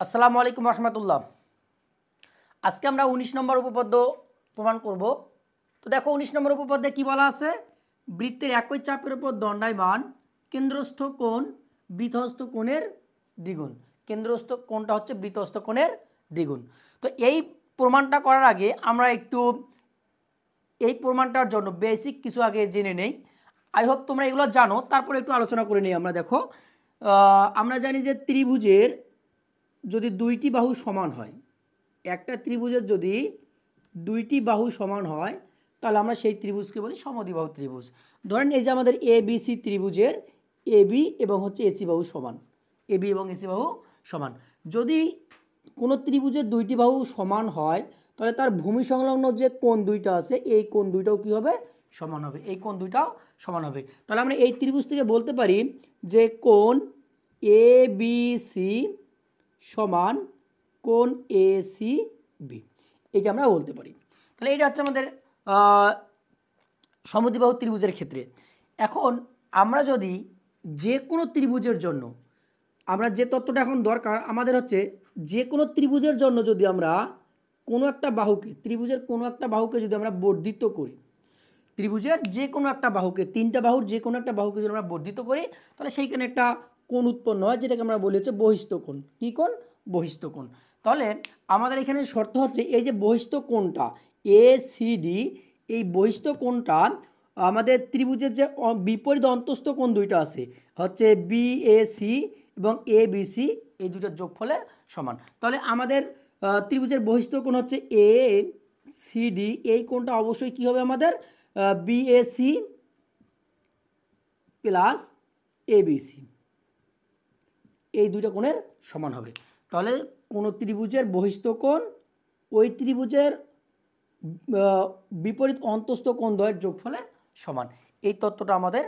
আসসালামু আলাইকুম রহমতুল্লাহ। আজকে আমরা ১৯ নম্বর উপপাদ্য প্রমাণ করব। তো দেখো ১৯ নম্বর উপপাদ্যে কি বলা আছে, বৃত্তের একই চাপের উপর দণ্ডায়মান কেন্দ্রস্থ কোণ বৃত্তস্থ কোণের দ্বিগুণ। কেন্দ্রস্থ কোণটা হচ্ছে বৃত্তস্থ কোণের দ্বিগুণ। তো এই প্রমাণটা করার আগে আমরা একটু এই প্রমাণটার জন্য বেসিক কিছু আগে জেনে নেই। আই হোপ তোমরা এগুলো জানো, তারপরে একটু আলোচনা করে নিই। আমরা দেখো আমরা জানি যে ত্রিভুজের যদি দুইটি বাহু সমান হয়, একটা ত্রিভুজের যদি দুইটি বাহু সমান হয় তাহলে আমরা সেই ত্রিভুজকে বলি সমদ্বিবাহু ত্রিভুজ। ধরেন এই যে আমাদের এ বি সি ত্রিভুজের এ বি এবং হচ্ছে এসি বাহু সমান, এ বি এবং এসি বাহু সমান। যদি কোনো ত্রিভুজের দুইটি বাহু সমান হয় তাহলে তার ভূমি সংলগ্ন যে কোণ দুইটা আছে এই কোণ দুইটাও কী হবে, সমান হবে। এই কোণ দুইটাও সমান হবে। তাহলে আমরা এই ত্রিভুজ থেকে বলতে পারি যে কোণ এ বি সি সমান কোণ এ সি বি, এইটা আমরা বলতে পারি। তাহলে এটা হচ্ছে আমাদের সমদ্বিবাহু ত্রিভুজের ক্ষেত্রে। এখন আমরা যদি যে কোনো ত্রিভুজের জন্য, আমরা যে তত্ত্বটা এখন দরকার আমাদের হচ্ছে যে কোনো ত্রিভুজের জন্য যদি আমরা কোনো একটা বাহুকে, ত্রিভুজের কোনো একটা বাহুকে যদি আমরা বর্ধিত করি, ত্রিভুজের যে কোনো একটা বাহুকে, তিনটা বাহুর যে কোনো একটা বাহুকে যদি আমরা বর্ধিত করি তাহলে সেইখানে একটা কোণ উৎপন্ন হয় যেটাকে আমরা বলি হচ্ছে বহিস্থ কোণ। কী কোণ? বহিস্থ কোণ। তাহলে আমাদের এখানে শর্ত হচ্ছে এই যে বহিস্থ কোণটা এ সি ডি, এই বহিস্থ কোণটা আমাদের ত্রিভুজের যে বিপরীত অন্তস্থ কোণ দুইটা আছে হচ্ছে বি এ সি এবং এ বি সি, এই দুইটার যোগফলের সমান। তাহলে আমাদের ত্রিভুজের বহিস্থ কোণ হচ্ছে এ সি ডি, এই কোণটা অবশ্যই কী হবে আমাদের বিএসি প্লাস এবিসি, এই দুইটা কোণের সমান হবে। তাহলে কোনো ত্রিভুজের বহিস্থ কোণ ওই ত্রিভুজের বিপরীত অন্তস্থ কোণ দ্বয়ের যোগফলে সমান। এই তত্ত্বটা আমাদের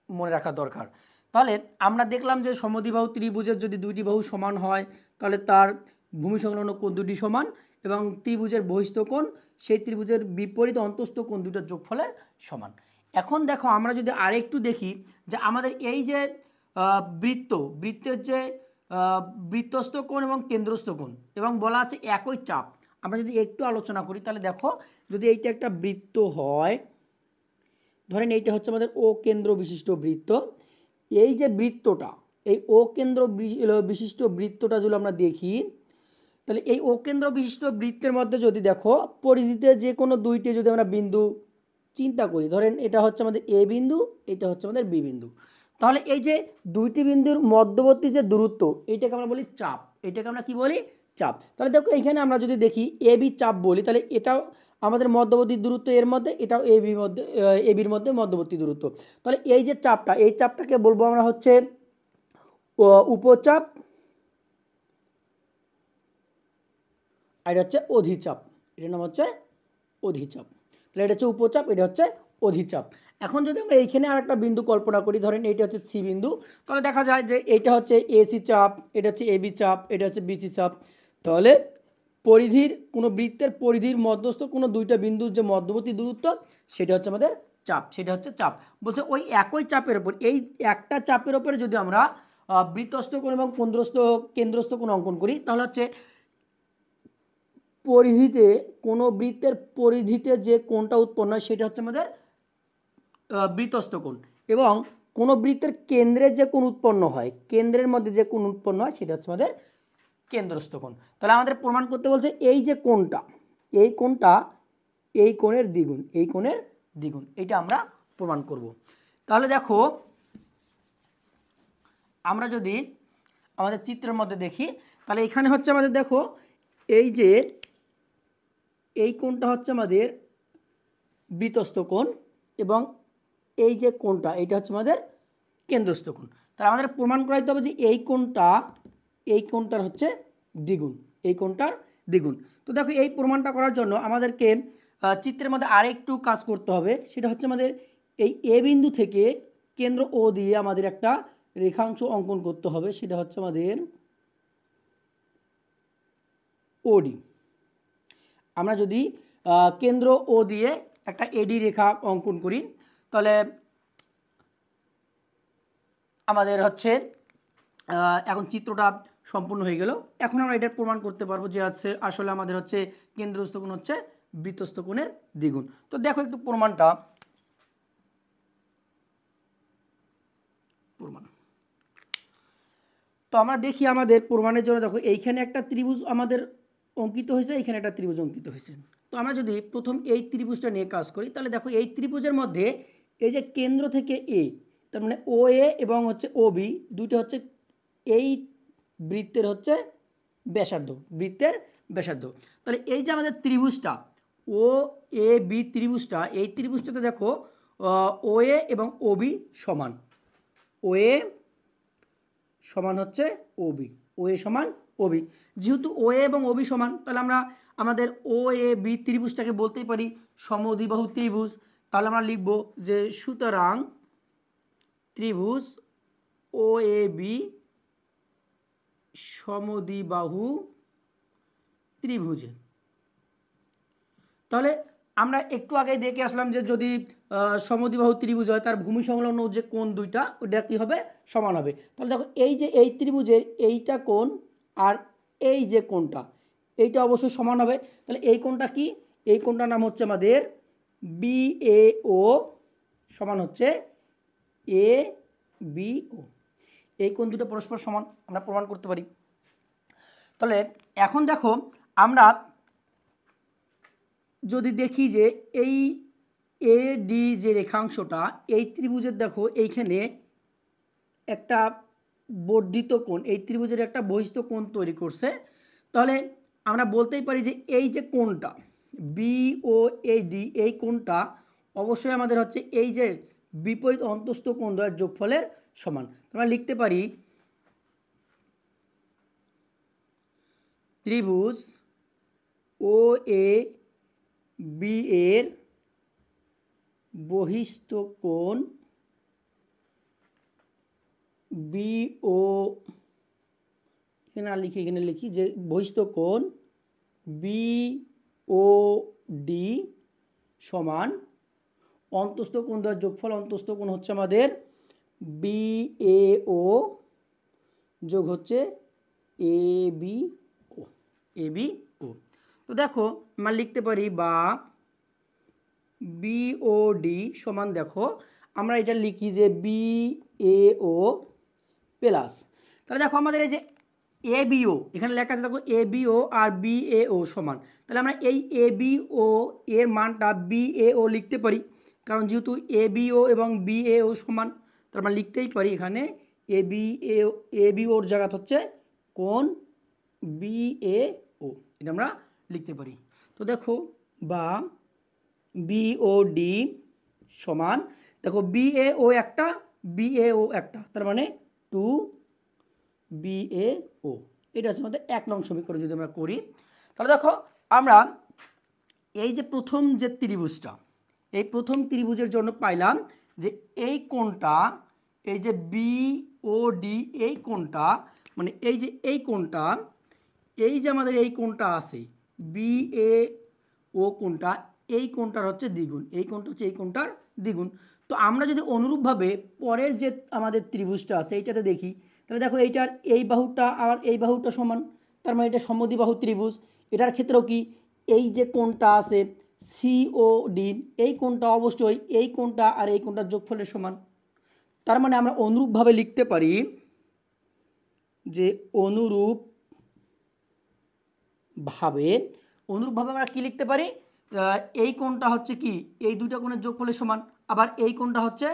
মনে রাখা দরকার। তাহলে আমরা দেখলাম যে সমদ্বিবাহু ত্রিভুজের যদি দুইটি বাহু সমান হয় তাহলে তার ভূমি সংলগ্ন কোণ দুটি সমান, এবং ত্রিভুজের বহিস্থ কোণ সেই ত্রিভুজের বিপরীত অন্তস্থ কোণ দুটার যোগফলের সমান। এখন দেখো আমরা যদি আরেকটু দেখি যে আমাদের এই যে বৃত্তের যে বৃত্তস্থ কোণ এবং কেন্দ্রস্থ কোণ এবং বলা আছে একই চাপ, আমরা যদি একটু আলোচনা করি তাহলে দেখো যদি এইটা একটা বৃত্ত হয়, ধরেন এইটা হচ্ছে আমাদের ও কেন্দ্র বিশিষ্ট বৃত্ত, এই যে বৃত্তটা, এই ও কেন্দ্র বিশিষ্ট বৃত্তটা যদি আমরা দেখি তাহলে এই ও কেন্দ্র বিশিষ্ট বৃত্তের মধ্যে যদি দেখো পরিধিতে যে কোনো দুইটি যদি আমরা বিন্দু চিন্তা করি, ধরেন এটা হচ্ছে আমাদের এ বিন্দু, এটা হচ্ছে আমাদের বি বিন্দু, তাহলে এই যে দুইটি বিন্দুর মধ্যবর্তী যে দূরত্ব এইটাকে আমরা বলি চাপ, এটাকে আমরা কি বলি, চাপ। তাহলে দেখো এখানে আমরা যদি দেখি এ বি চাপ বলি তাহলে এটাও আমাদের মধ্যবর্তী দূরত্ব এর মধ্যে, এটাও এ বির মধ্যে, এ বির মধ্যে মধ্যবর্তী দূরত্ব। তাহলে এই যে চাপটা, এই চাপটাকে বলবো আমরা হচ্ছে উপচাপ, আর এটা হচ্ছে অধিচাপ, এটার নাম হচ্ছে অধিচাপ। তাহলে এটা হচ্ছে উপচাপ, এটা হচ্ছে অধিচাপ। এখন যদি আমরা এইখানে আর একটা বিন্দু কল্পনা করি, ধরেন এইটা হচ্ছে সি বিন্দু, তাহলে দেখা যায় যে এটা হচ্ছে এসি চাপ, এটা হচ্ছে এবি চাপ, এটা হচ্ছে বিসি চাপ। তাহলে পরিধির কোনো বৃত্তের পরিধির মধ্যস্থ কোনো দুইটা বিন্দুর যে মধ্যবর্তী দূরত্ব সেটা হচ্ছে আমাদের চাপ, সেটা হচ্ছে চাপ। বলছে ওই একই চাপের ওপর, এই একটা চাপের ওপরে যদি আমরা বৃত্তস্থ কোণ এবং কেন্দ্রস্থ কোণ অঙ্কন করি তাহলে হচ্ছে পরিধিতে, কোনো বৃত্তের পরিধিতে যে কোণটা উৎপন্ন হয় সেটা হচ্ছে আমাদের বৃত্তস্থ কোণ, এবং কোনো বৃত্তের কেন্দ্রে যে কোণ উৎপন্ন হয়, কেন্দ্রের মধ্যে যে কোণ উৎপন্ন হয় সেটা হচ্ছে আমাদের কেন্দ্রস্থ কোণ। তাহলে আমাদের প্রমাণ করতে বলছে এই যে কোণটা, এই কোণটা এই কোণের দ্বিগুণ, এই কোণের দ্বিগুণ, এটা আমরা প্রমাণ করব। তাহলে দেখো আমরা যদি আমাদের চিত্রের মধ্যে দেখি তাহলে এখানে হচ্ছে আমাদের দেখো এই যে এই কোণটা হচ্ছে আমাদের বৃত্তস্থ কোণ, এবং এই যে কোণটা এটা হচ্ছে আমাদের কেন্দ্রস্থ কোণ। তাহলে আমাদের প্রমাণ করাইতে হবে যে এই কোণটা, এই কোণটার হচ্ছে দ্বিগুণ, এই কোণটার দ্বিগুণ। তো দেখো এই প্রমাণটা করার জন্য আমাদেরকে চিত্রের মধ্যে আরেকটু কাজ করতে হবে, সেটা হচ্ছে আমাদের এই এ বিন্দু থেকে কেন্দ্র ও দিয়ে আমাদের একটা রেখাংশ অঙ্কন করতে হবে, সেটা হচ্ছে আমাদের ওডি। আমরা যদি কেন্দ্র ও দিয়ে একটা এডি রেখা অঙ্কন করি তাহলে আমাদের হচ্ছে এখন চিত্রটা সম্পূর্ণ হয়ে গেল। এখন আমরা এটা প্রমাণ করতে পারবো যে হচ্ছে আসলে আমাদের হচ্ছে কেন্দ্রস্থ কোণ হচ্ছে বৃত্তস্থ কোণের দ্বিগুণ। তো দেখো একটু প্রমাণটা। প্রমাণ তো আমরা দেখি আমাদের প্রমাণের জন্য দেখো এইখানে একটা ত্রিভুজ আমাদের অঙ্কিত হয়েছে, এইখানে একটা ত্রিভুজ অঙ্কিত হয়েছে। তো আমরা যদি প্রথম এই ত্রিভুজটা নিয়ে কাজ করি তাহলে দেখো এই ত্রিভুজের মধ্যে এই যে কেন্দ্র থেকে এ, তার মানে ও এ এবং হচ্ছে ও বি দুইটা হচ্ছে এই বৃত্তের হচ্ছে ব্যাসার্ধ, বৃত্তের ব্যাসার্ধ। তাহলে এই যে আমাদের ত্রিভুজটা ও এ বি ত্রিভুজটা, এই ত্রিভুজটাতে দেখো ও এ এবং ও বি সমান, ও এ সমান হচ্ছে ও বি, ও এ সমান ও বি। যেহেতু ও এ এবং ও বি সমান, তাহলে আমরা আমাদের ও এ বি ত্রিভুজটাকে বলতেই পারি সমদ্বিবাহু ত্রিভুজ। তাহলে আমরা লিখব যে সুতরাং ত্রিভুজ ও এ বি সমদ্বিবাহু ত্রিভুজে। তাহলে আমরা একটু আগে দেখে আসলাম যে যদি সমদ্বিবাহু ত্রিভুজ হয় তার ভূমি সংলগ্ন যে কোণ দুইটা ওটা কি হবে, সমান হবে। তাহলে দেখো এই যে এই ত্রিভুজের এইটা কোণ আর এই যে কোণটা এইটা অবশ্যই সমান হবে। তাহলে এই কোণটা কি, এই কোণটার নাম হচ্ছে আমাদের বিএও সমান হচ্ছে এ বিও। এই কোণ দুটো পরস্পর সমান আমরা প্রমাণ করতে পারি। তাহলে এখন দেখো আমরা যদি দেখি যে এই এ ডি যে রেখাংশটা এই ত্রিভুজের দেখো এইখানে একটা বর্ধিত কোণ, এই ত্রিভুজের একটা বহিস্থ কোণ তৈরি করছে। তাহলে আমরা বলতেই পারি যে এই যে কোণটা বি ও এ ডি এই কোণটা অবশ্যই আমাদের হচ্ছে এই যে বিপরীত অন্তস্থ কোণ দ্বয়ের যোগফলের সমান। আমরা লিখতে পারি ত্রিভুজ ও এ বি এর বহিস্থ কোণ বি ও, এখানে লিখি, এখানে লিখি যে বহিস্থ কোণ বি ও ডি সমান অন্তস্থ কোণ দ্বয়ের যোগফল, অন্তস্থ কোণ হচ্ছে আমাদের বি এ ও যোগ হচ্ছে A B O, A B ও। তো দেখো আমরা লিখতে পারি বা বিওডি সমান, দেখো আমরা এটা লিখি যে বি এ ও প্লাস, তাহলে দেখো আমাদের এই যে এ বিও এখানে লেখা আছে, দেখো এ বিও আর বি এ ও সমান। তাহলে আমরা এই এ বি ও এর মানটা বি এ ও লিখতে পারি, কারণ যেহেতু এ বি ও এবং বি এ ও সমান, তাহলে আমরা লিখতেই পারি এখানে এ বি এ বি ওর জায়গা হচ্ছে কোণ বি এ ও, এটা আমরা লিখতে পারি। তো দেখো বা বিওডি সমান, দেখো বিএও একটা বিএও একটা, তার মানে 2 বিএও। এটা হচ্ছে আমাদের 1 নং সমীকরণ। যদি আমরা করি তাহলে দেখো আমরা এই যে প্রথম যে ত্রিভুজটা, এই প্রথম ত্রিভুজের জন্য পাইলাম যে এই কোণটা, এই যে বিওডি এই কোণটা, মানে এই যে এই কোণটা, এই যে আমাদের এই কোণটা আছে বিএও কোণটা, এই কোণটার হচ্ছে দ্বিগুণ, এই কোণটা হচ্ছে এই কোণটার দ্বিগুণ। তো আমরা যদি অনুরূপভাবে পরের যে আমাদের ত্রিভুজটা আছে এইটাতে দেখি, তাহলে দেখো এইটার এই বাহুটা আর এই বাহুটা সমান, তার মানে এটা সমদ্বিবাহু ত্রিভুজ। এটার ক্ষেত্রেও কি এই যে কোণটা আছে সিওডি, এই কোণটা অবশ্যই এই কোণটা আর এই কোণটার যোগফলের সমান। তার মানে আমরা অনুরূপভাবে লিখতে পারি যে অনুরূপভাবে আমরা কি লিখতে পারি, এই কোণটা হচ্ছে কি এই দুইটা কোণের যোগফলের সমান, আবার এই কোণটা হচ্ছে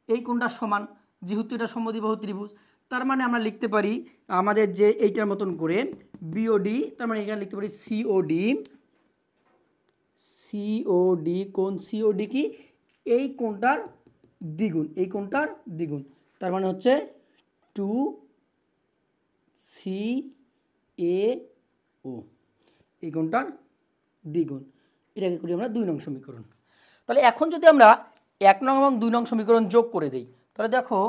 এই কোণটার সমান, যেহেতু এটা সমদ্বিবাহু ত্রিভুজ। তার মানে আমরা লিখতে পারি আমাদের যে এইটার মতন করে বিওডি, তার মানে এখানে লিখতে পারি সিওডি, সিওডি কোণ সিওডি কি এই কোণটার দ্বিগুণ, এই কোণটার দ্বিগুণ, তার মানে হচ্ছে 2 সি এ ও, এই কোণটার দ্বিগুণ। এটাকে করি আমরা 2 নং সমীকরণ। তাহলে এখন যদি আমরা 1 নং এবং 2 নং সমীকরণ যোগ করে দেই, তাহলে দেখো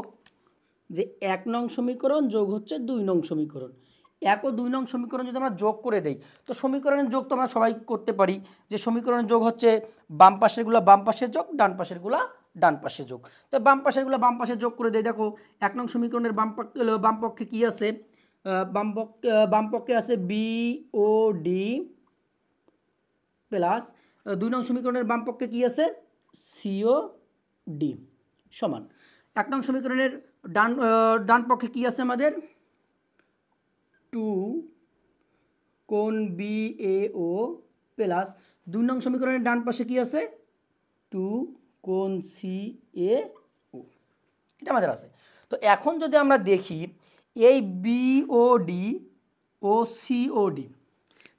যে 1 নং সমীকরণ যোগ হচ্ছে 2 নং সমীকরণ, 1 ও 2 নং সমীকরণ যদি আমরা যোগ করে দেই, তো সমীকরণের যোগ তো আমরা সবাই করতে পারি যে সমীকরণের যোগ হচ্ছে বাম পাশেরগুলো বাম পাশের যোগ, ডান পাশেরগুলো ডান পাশে যোগ। তো বাম পাশেরগুলো বাম পাশে যোগ করে দেই, দেখো 1 নং সমীকরণের বাম পক্ষে কী আছে, বাম পক্ষে আছে বি ও ডি প্লাস 2 নং সমীকরণের বাম পক্ষে কি আছে সিও ডি সমান 1 নং সমীকরণের ডান পক্ষে কি আছে আমাদের 2 কোণ বি এ ও প্লাস 2 নং সমীকরণের ডান পাশে কি আছে 2 কোণ সি এ ও, এটা আমাদের আছে। তো এখন যদি আমরা দেখি এই বিওডি ও সিওডি,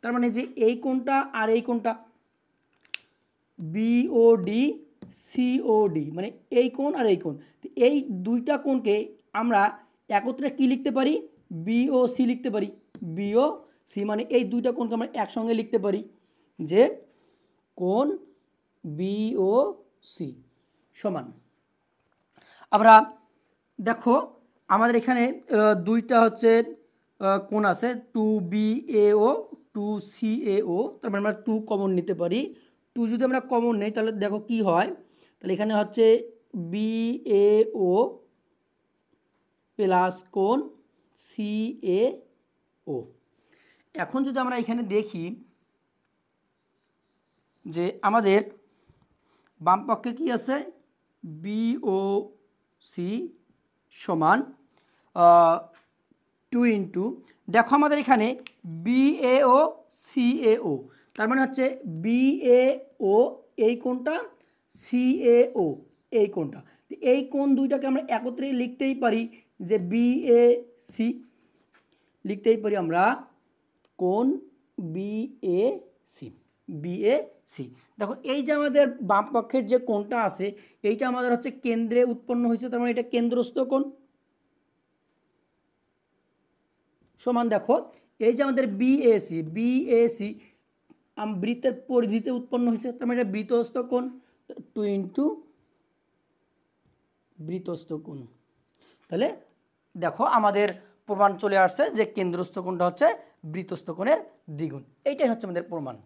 তার মানে যে এই কোণটা আর এই কোণটা বিওডি সিওডি, মানে এই কোণ আর এই কোণ, তো এই দুইটা কোণকে আমরা একত্রে কি লিখতে পারি বিও সি লিখতে পারি। বিও সি মানে এই দুইটা কোণকে আমরা একসঙ্গে লিখতে পারি যে কোণ বিও সি সমান, আমরা দেখো আমাদের এখানে দুইটা হচ্ছে কোণ আছে 2BAO 2CAO, তার মানে আমরা 2 কমন নিতে পারি। 2 যদি আমরা কমন নেই তাহলে দেখো কি হয়, তাহলে এখানে হচ্ছে BAO প্লাস কোণ CAO। এখন যদি আমরা এখানে দেখি যে আমাদের বাম পক্ষে কি আছে BOC সমান 2 ইন্টু, দেখো আমাদের এখানে BAO CAO, তার মানে হচ্ছে BAO এই কোণটা CAO এই কোণটা, এই কোণ দুইটাকে আমরা একত্রে লিখতেই পারি যে BAC, লিখতেই পারি আমরা কোণ BAC। দেখো এই যে আমাদের বাম পক্ষের যে কোণটা আছে এইটা আমাদের হচ্ছে কেন্দ্রে উৎপন্ন হয়েছে, তার মানে এটা কেন্দ্রস্থ কোণ সমান, দেখো এই যে আমাদের বিএসি বৃত্তের পরিধিতে উৎপন্ন হয়েছে, তার মানে এটা বৃত্তস্থ কোণ 2 ইন্টু বৃত্তস্থ কোণ। তাহলে দেখো আমাদের প্রমাণ চলে আসছে যে কেন্দ্রস্থ কোণটা হচ্ছে বৃত্তস্থ কোণের দ্বিগুণ, এইটাই হচ্ছে আমাদের প্রমাণ।